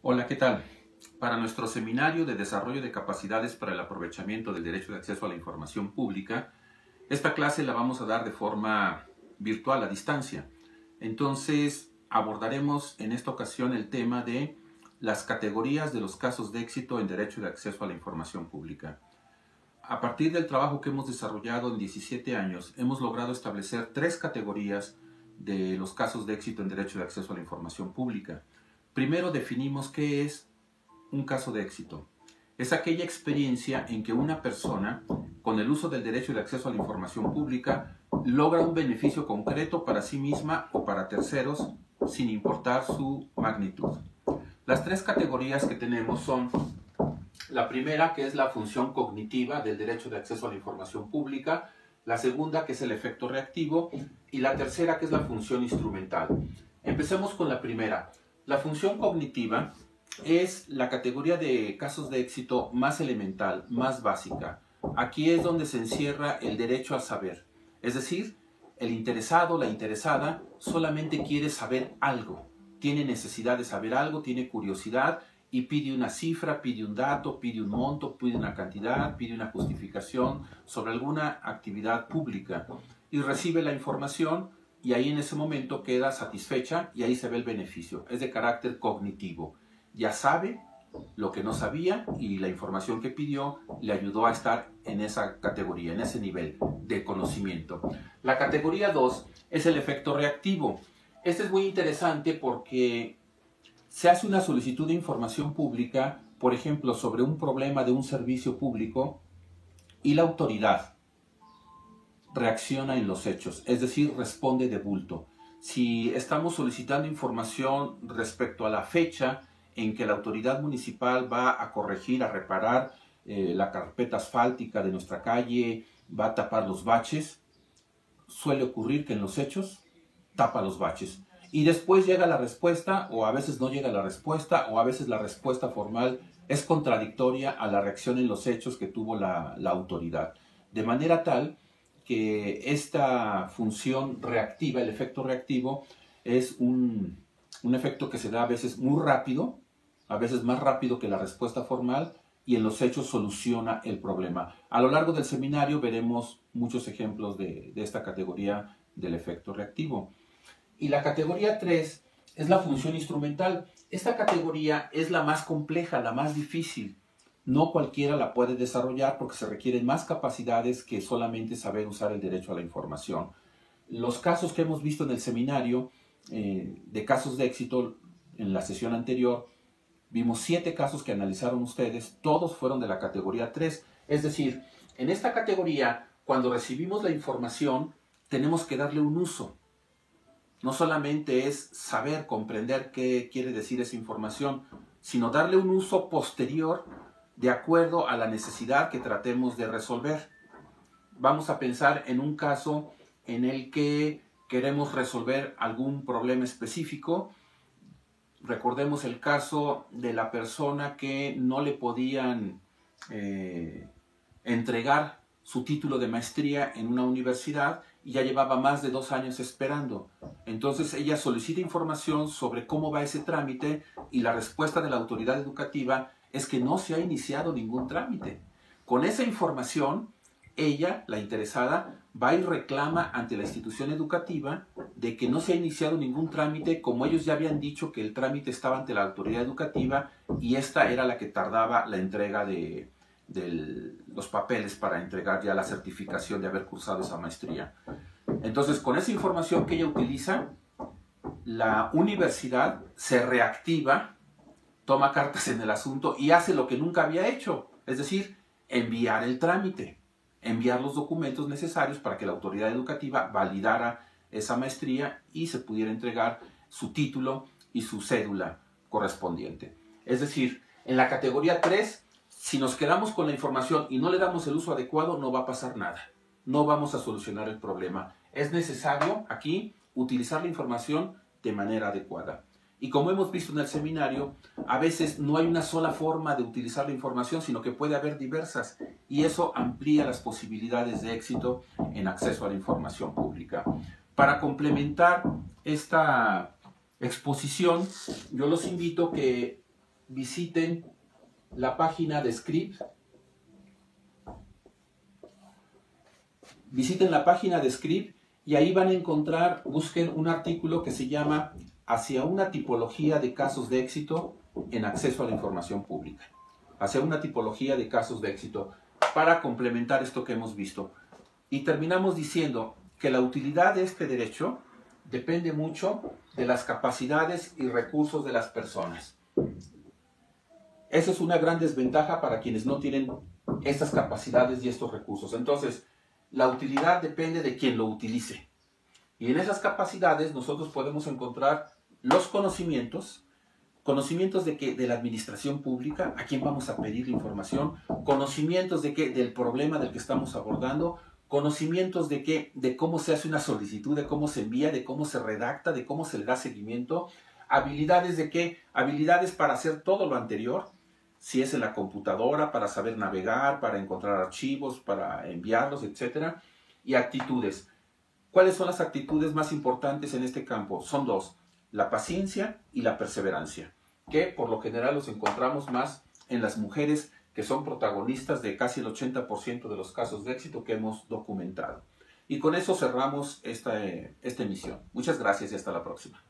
Hola, ¿qué tal? Para nuestro seminario de desarrollo de capacidades para el aprovechamiento del derecho de acceso a la información pública, esta clase la vamos a dar de forma virtual a distancia. Entonces, abordaremos en esta ocasión el tema de las categorías de los casos de éxito en derecho de acceso a la información pública. A partir del trabajo que hemos desarrollado en 17 años, hemos logrado establecer 3 categorías de los casos de éxito en derecho de acceso a la información pública. Primero definimos qué es un caso de éxito. Es aquella experiencia en que una persona, con el uso del derecho de acceso a la información pública, logra un beneficio concreto para sí misma o para terceros, sin importar su magnitud. Las 3 categorías que tenemos son la primera, que es la función cognitiva del derecho de acceso a la información pública, la segunda, que es el efecto reactivo, y la tercera, que es la función instrumental. Empecemos con la primera. La función cognitiva es la categoría de casos de éxito más elemental, más básica. Aquí es donde se encierra el derecho a saber. Es decir, el interesado, la interesada, solamente quiere saber algo. Tiene necesidad de saber algo, tiene curiosidad y pide una cifra, pide un dato, pide un monto, pide una cantidad, pide una justificación sobre alguna actividad pública y recibe la información y ahí en ese momento queda satisfecha y ahí se ve el beneficio. Es de carácter cognitivo. Ya sabe lo que no sabía y la información que pidió le ayudó a estar en esa categoría, en ese nivel de conocimiento. La categoría 2 es el efecto reactivo. Este es muy interesante porque se hace una solicitud de información pública, por ejemplo, sobre un problema de un servicio público y la autoridad reacciona en los hechos, es decir, responde de bulto. Si estamos solicitando información respecto a la fecha en que la autoridad municipal va a corregir, a reparar la carpeta asfáltica de nuestra calle, va a tapar los baches, suele ocurrir que en los hechos tapa los baches. Y después llega la respuesta, o a veces no llega la respuesta, o a veces la respuesta formal es contradictoria a la reacción en los hechos que tuvo la autoridad. De manera tal que esta función reactiva, el efecto reactivo, es un efecto que se da a veces muy rápido, a veces más rápido que la respuesta formal, y en los hechos soluciona el problema. A lo largo del seminario veremos muchos ejemplos de esta categoría del efecto reactivo. Y la categoría 3 es la función instrumental. Esta categoría es la más compleja, la más difícil. No cualquiera la puede desarrollar porque se requieren más capacidades que solamente saber usar el derecho a la información. Los casos que hemos visto en el seminario de casos de éxito en la sesión anterior, vimos 7 casos que analizaron ustedes, todos fueron de la categoría 3. Es decir, en esta categoría, cuando recibimos la información, tenemos que darle un uso. No solamente es saber, comprender qué quiere decir esa información, sino darle un uso posterior de acuerdo a la necesidad que tratemos de resolver. Vamos a pensar en un caso en el que queremos resolver algún problema específico. Recordemos el caso de la persona que no le podían entregar su título de maestría en una universidad y ya llevaba más de 2 años esperando. Entonces ella solicita información sobre cómo va ese trámite y la respuesta de la autoridad educativa es que no se ha iniciado ningún trámite. Con esa información, ella, la interesada, va y reclama ante la institución educativa de que no se ha iniciado ningún trámite, como ellos ya habían dicho que el trámite estaba ante la autoridad educativa y esta era la que tardaba la entrega de los papeles para entregar ya la certificación de haber cursado esa maestría. Entonces, con esa información que ella utiliza, la universidad se reactiva, toma cartas en el asunto y hace lo que nunca había hecho, es decir, enviar el trámite, enviar los documentos necesarios para que la autoridad educativa validara esa maestría y se pudiera entregar su título y su cédula correspondiente. Es decir, en la categoría 3, si nos quedamos con la información y no le damos el uso adecuado, no va a pasar nada. No vamos a solucionar el problema. Es necesario aquí utilizar la información de manera adecuada. Y como hemos visto en el seminario, a veces no hay una sola forma de utilizar la información, sino que puede haber diversas. Y eso amplía las posibilidades de éxito en acceso a la información pública. Para complementar esta exposición, yo los invito que visiten la página de Scribd. Visiten la página de Scribd y ahí van a encontrar, busquen un artículo que se llama Hacia una tipología de casos de éxito en acceso a la información pública. Hacia una tipología de casos de éxito, para complementar esto que hemos visto. Y terminamos diciendo que la utilidad de este derecho depende mucho de las capacidades y recursos de las personas. Esa es una gran desventaja para quienes no tienen estas capacidades y estos recursos. Entonces, la utilidad depende de quien lo utilice. Y en esas capacidades nosotros podemos encontrar los conocimientos de la administración pública, a quién vamos a pedir la información, conocimientos del problema del que estamos abordando, conocimientos de cómo se hace una solicitud, de cómo se envía, de cómo se redacta, de cómo se le da seguimiento, habilidades para hacer todo lo anterior, si es en la computadora, para saber navegar, para encontrar archivos, para enviarlos, etc. Y actitudes. ¿Cuáles son las actitudes más importantes en este campo? Son dos: la paciencia y la perseverancia, que por lo general los encontramos más en las mujeres, que son protagonistas de casi el 80% de los casos de éxito que hemos documentado. Y con eso cerramos esta emisión. Muchas gracias y hasta la próxima.